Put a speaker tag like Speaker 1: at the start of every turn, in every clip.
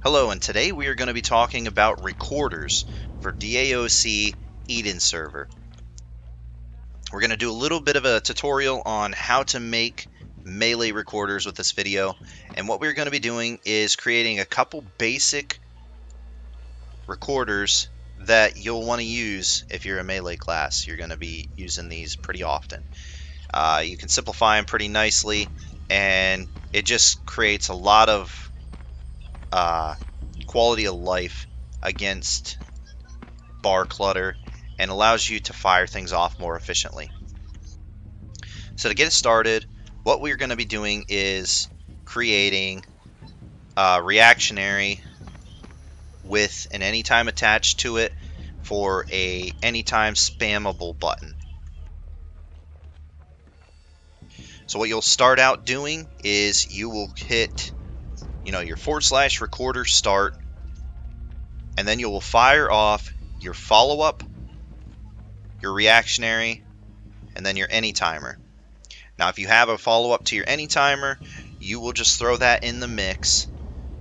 Speaker 1: Hello, and today we are going to be talking about recorders for DaoC Eden server. We're going to do a little bit of a tutorial on how to make melee recorders with this video, and what we're going to be doing is creating a couple basic recorders that you'll want to use if you're a melee class. You're going to be using these pretty often. You can simplify them pretty nicely, and it just creates a lot of quality of life against bar clutter and allows you to fire things off more efficiently. So to get it started, what we're going to be doing is creating a reactionary with an anytime attached to it for a anytime spammable button. So what you'll start out doing is you will hit your / recorder start, and then you will fire off your follow-up, your reactionary, and then your anytimer. Now if you have a follow-up to your anytimer, you will just throw that in the mix.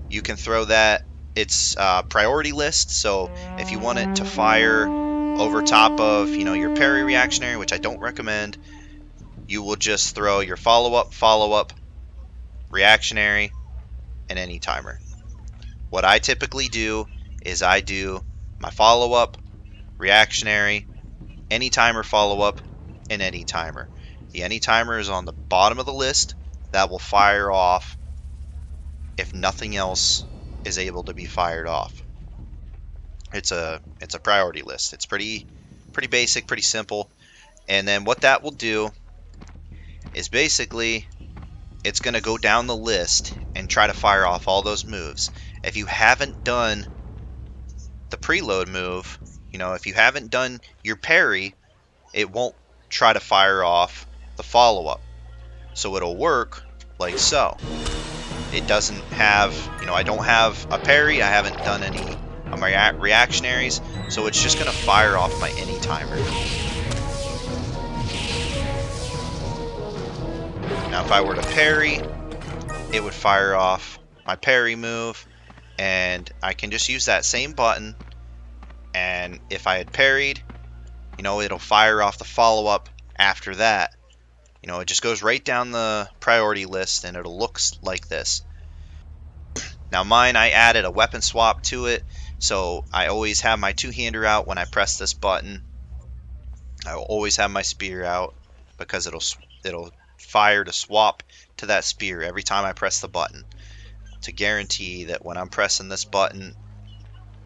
Speaker 1: You can throw that, it's priority list, so if you want it to fire over top of your parry reactionary, which I don't recommend, you will just throw your follow-up, reactionary, and anytimer. What I typically do is I do my follow-up, reactionary, anytimer follow-up, and anytimer. The anytimer is on the bottom of the list. That will fire off if nothing else is able to be fired off. It's a priority list. It's pretty basic, pretty simple. And then what that will do is basically it's going to go down the list and try to fire off all those moves. If you haven't done the preload move, if you haven't done your parry, it won't try to fire off the follow-up. So it'll work like so. It doesn't have, I don't have a parry, I haven't done any of my reactionaries, so it's just going to fire off my anytimer. Now if I were to parry, it would fire off my parry move, and I can just use that same button, and if I had parried, it'll fire off the follow-up after that. It just goes right down the priority list, and it'll look like this. Now mine, I added a weapon swap to it, so I always have my two-hander out when I press this button. I will always have my spear out because it'll fire to swap to that spear every time I press the button, to guarantee that when I'm pressing this button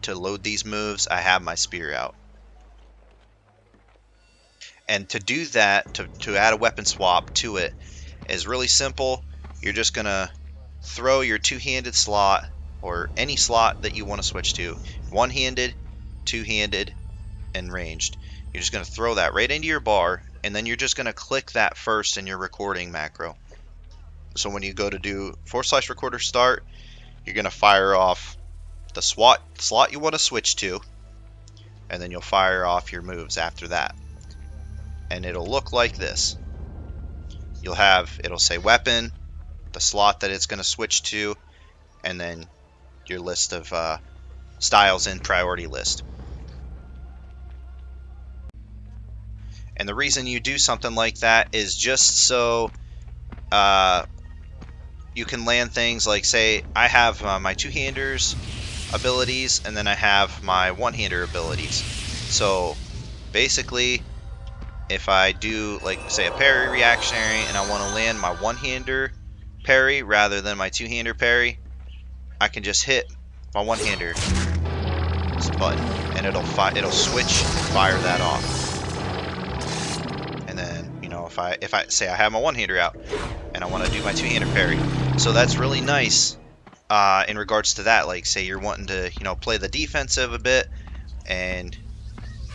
Speaker 1: to load these moves, I have my spear out. And to do that, to add a weapon swap to it, is really simple. You're just going to throw your two-handed slot, or any slot that you want to switch to, one-handed, two-handed, and ranged. You're just going to throw that right into your bar, and then you're just going to click that first in your recording macro. So when you go to do / recorder start, you're going to fire off the slot you want to switch to, and then you'll fire off your moves after that. And it'll look like this. It'll say weapon, the slot that it's going to switch to, and then your list of styles in priority list. And the reason you do something like that is just so you can land things like, say, I have my two-handers abilities, and then I have my one-hander abilities. So basically, if I do, like, say, a parry reactionary, and I want to land my one-hander parry rather than my two-hander parry, I can just hit my one-hander button, and it'll switch and fire that off. And then, if I say I have my one-hander out, and I want to do my two-hander parry, so that's really nice in regards to that. Like, say you're wanting to, play the defensive a bit, and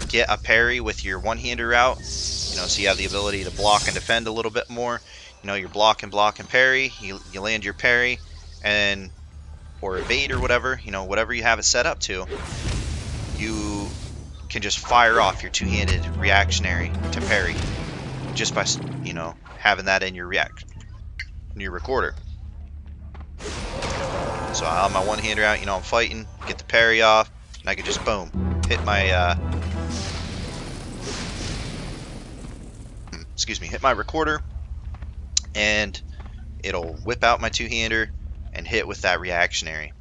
Speaker 1: get a parry with your one-hander out, so you have the ability to block and defend a little bit more. You're block and parry, you land your parry, or evade or whatever, whatever you have it set up to, you can just fire off your two-handed reactionary to parry just by, having that in your recorder. So I have my one-hander out, I'm fighting, get the parry off, and I can just boom, hit my hit my recorder, and it'll whip out my two-hander and hit with that reactionary.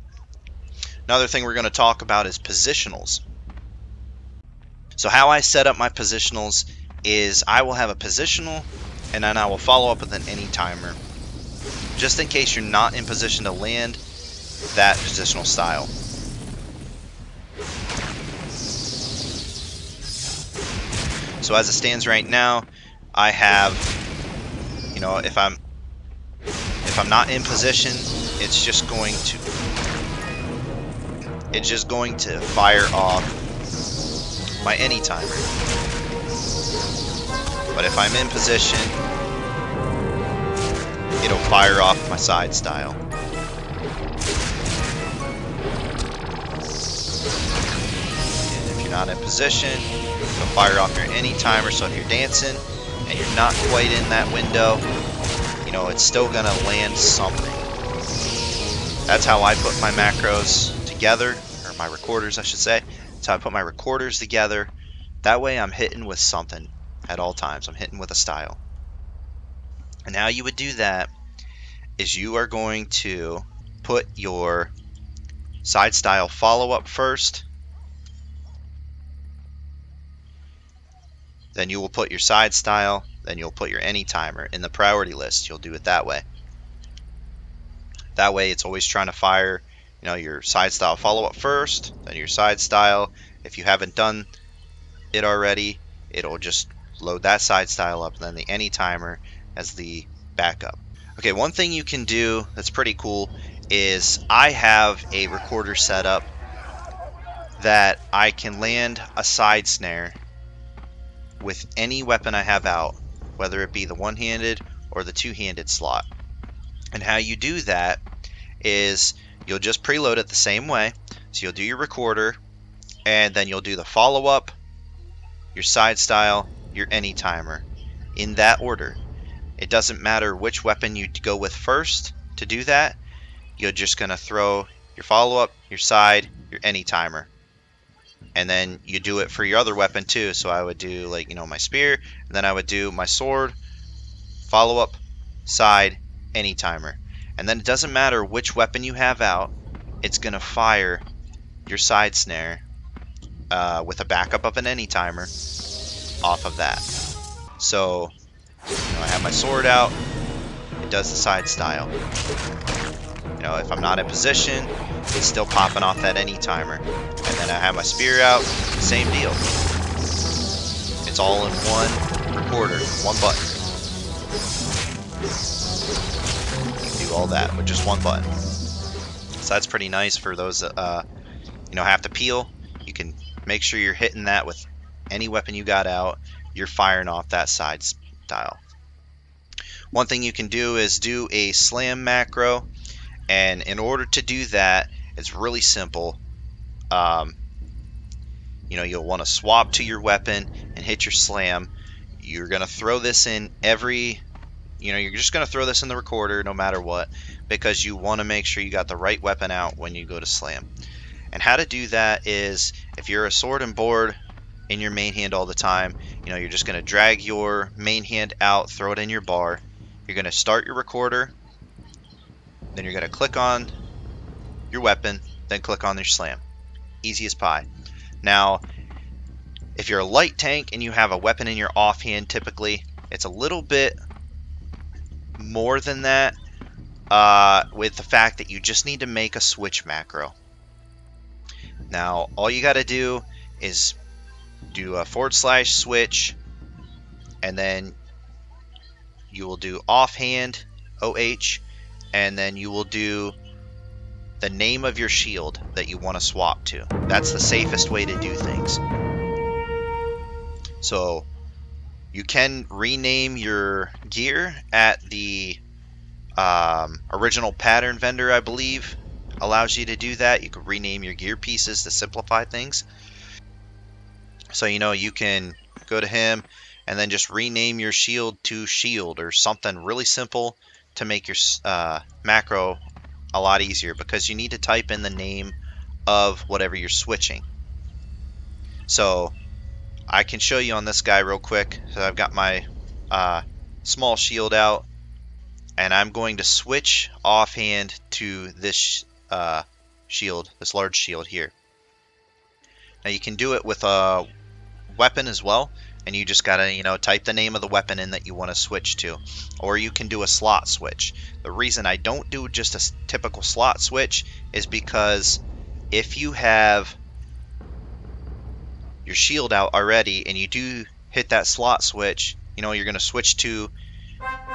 Speaker 1: Another thing we're going to talk about is positionals. So how I set up my positionals is I will have a positional, and then I will follow up with an any timer, just in case you're not in position to land that positional style. So as it stands right now, I have, if I'm not in position, it's just going to fire off my any timer. But if I'm in position, it'll fire off my side style. And if you're not in position, it'll fire off your any timer. So if you're dancing and you're not quite in that window, it's still gonna land something. That's how I put my macros together, or my recorders, I should say. That's how I put my recorders together. That way I'm hitting with something at all times. I'm hitting with a style. And how you would do that is you are going to put your side style follow up first. Then you will put your side style. Then you'll put your any timer in the priority list. You'll do it that way. That way it's always trying to fire, your side style follow up first, then your side style. If you haven't done it already, it'll just load that side style up, and then the any timer as the backup. Okay, one thing you can do that's pretty cool is I have a recorder set up that I can land a side snare with any weapon I have out, whether it be the one-handed or the two-handed slot. And how you do that is you'll just preload it the same way. So you'll do your recorder, and then you'll do the follow-up, your side style, your any timer, in that order. It doesn't matter which weapon you go with first to do that. You're just going to throw your follow-up, your side, your any timer. And then you do it for your other weapon too. So I would do my spear, and then I would do my sword, follow-up, side, any timer. And then it doesn't matter which weapon you have out, it's going to fire your side snare with a backup of an any timer off of that. So I have my sword out, it does the side style. If I'm not in position, it's still popping off that any timer. And then I have my spear out, same deal. It's all in one recorder, one button. You can do all that with just one button. So that's pretty nice for those that have to peel. You can make sure you're hitting that with any weapon you got out. You're firing off that side style. One thing you can do is do a slam macro, and in order to do that, it's really simple. You'll want to swap to your weapon and hit your slam. You're going to throw this in you're just going to throw this in the recorder no matter what, because you want to make sure you got the right weapon out when you go to slam. And how to do that is, if you're a sword and board in your main hand all the time, you're just going to drag your main hand out, throw it in your bar. You're going to start your recorder, then you're going to click on your weapon, then click on your slam. Easy as pie. Now, if you're a light tank and you have a weapon in your offhand, typically it's a little bit more than that, with the fact that you just need to make a switch macro. Now, all you got to do is do a / switch, and then you will do offhand, OH, and then you will do the name of your shield that you want to swap to. That's the safest way to do things. So you can rename your gear at the original pattern vendor, I believe, allows you to do that. You can rename your gear pieces to simplify things. So you can go to him and then just rename your shield to shield or something really simple to make your macro a lot easier because you need to type in the name of whatever you're switching. So I can show you on this guy real quick. So I've got my small shield out, and I'm going to switch offhand to this shield, this large shield here. Now you can do it with a weapon as well, and you just gotta type the name of the weapon in that you want to switch to, or you can do a slot switch. The reason I don't do just a typical slot switch is because if you have your shield out already and you do hit that slot switch, you're going to switch to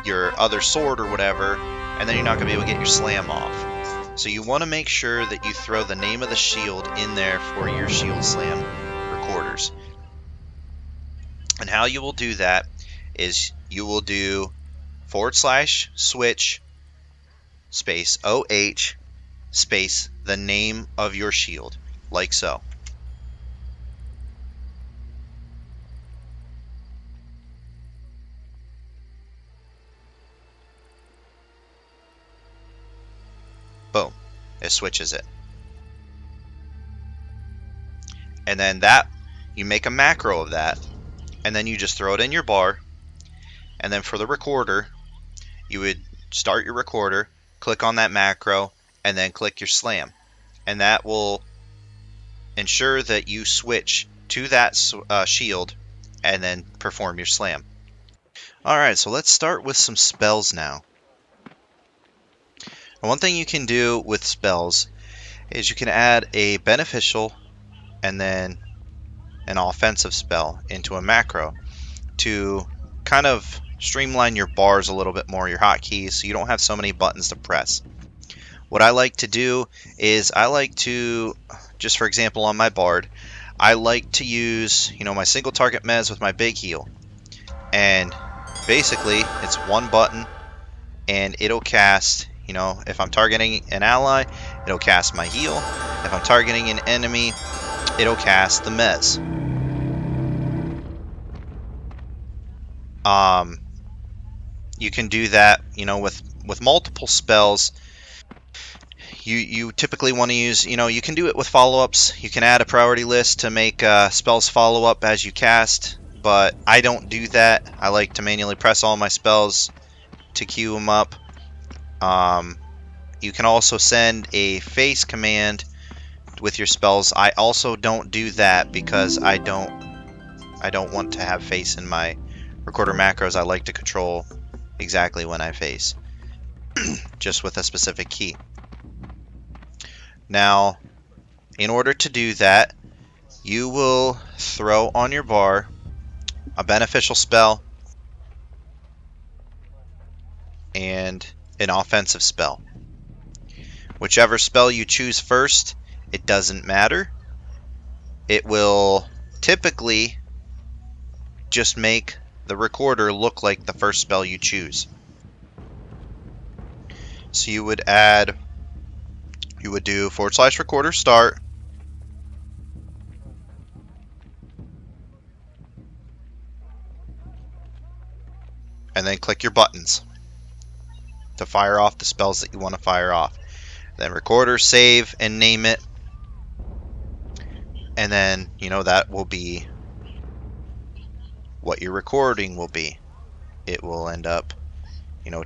Speaker 1: your other sword or whatever, and then you're not going to be able to get your slam off. So you want to make sure that you throw the name of the shield in there for your shield slam recorders. And how you will do that is you will do /switch space OH space the name of your shield, like so. Boom. It switches it. And then that, you make a macro of that, and then you just throw it in your bar. And then for the recorder, you would start your recorder, click on that macro, and then click your slam. And that will ensure that you switch to that shield and then perform your slam. Alright, so let's start with some spells now. And one thing you can do with spells is you can add a beneficial and then an offensive spell into a macro to kind of streamline your bars a little bit more, your hotkeys, so you don't have so many buttons to press. What I like to do is I like to, just for example on my bard, I like to use my single target mez with my big heal. And basically it's one button and it'll cast, if I'm targeting an ally, it'll cast my heal. If I'm targeting an enemy, it'll cast the mez. You can do that, with multiple spells. You typically want to use, you can do it with follow-ups. You can add a priority list to make spells follow up as you cast, but I don't do that. I like to manually press all my spells to queue them up. You can also send a face command with your spells. I also don't do that because I don't want to have face in my recorder macros. I like to control exactly when I face, just with a specific key. Now, in order to do that, you will throw on your bar a beneficial spell and an offensive spell. Whichever spell you choose first, it doesn't matter. It will typically just make the recorder look like the first spell you choose. So you would do /recorder start, and then click your buttons to fire off the spells that you want to fire off. Then recorder, save, and name it. And then, that will be what your recording will be. It will end up,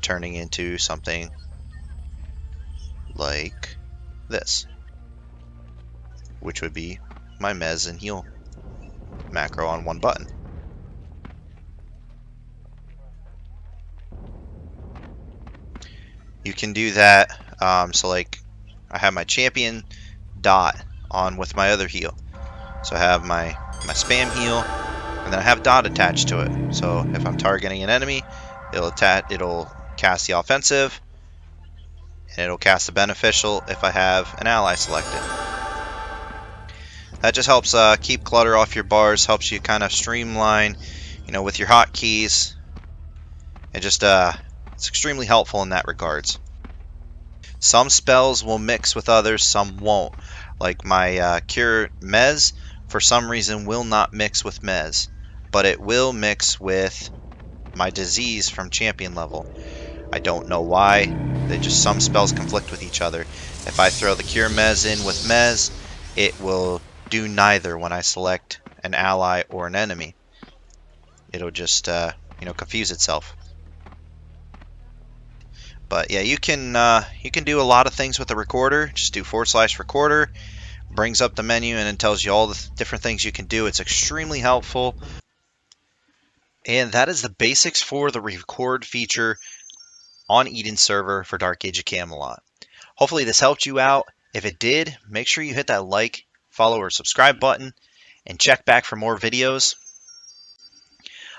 Speaker 1: turning into something like this, which would be my mez and heal macro on one button. You can do that, so like I have my champion dot on with my other heal. So I have my spam heal, and then I have dot attached to it. So if I'm targeting an enemy, it'll cast the offensive, and it'll cast the beneficial if I have an ally selected. That just helps keep clutter off your bars, helps you kind of streamline, with your hotkeys. It just it's extremely helpful in that regards. Some spells will mix with others, some won't. Like my Cure Mez, for some reason, will not mix with Mez, but it will mix with my Disease from champion level. I don't know why. Some spells conflict with each other. If I throw the Cure Mez in with Mez, it will do neither when I select an ally or an enemy. It'll just confuse itself. But yeah, you can do a lot of things with the recorder. Just do /recorder, brings up the menu, and it tells you all the different things you can do. It's extremely helpful. And that is the basics for the record feature on Eden's server for Dark Age of Camelot. Hopefully this helped you out. If it did, make sure you hit that like, follow, or subscribe button, and check back for more videos.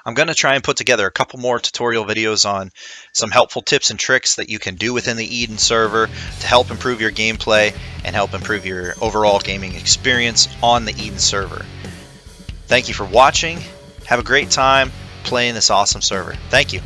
Speaker 1: I'm going to try and put together a couple more tutorial videos on some helpful tips and tricks that you can do within the Eden server to help improve your gameplay and help improve your overall gaming experience on the Eden server. Thank you for watching. Have a great time playing this awesome server. Thank you.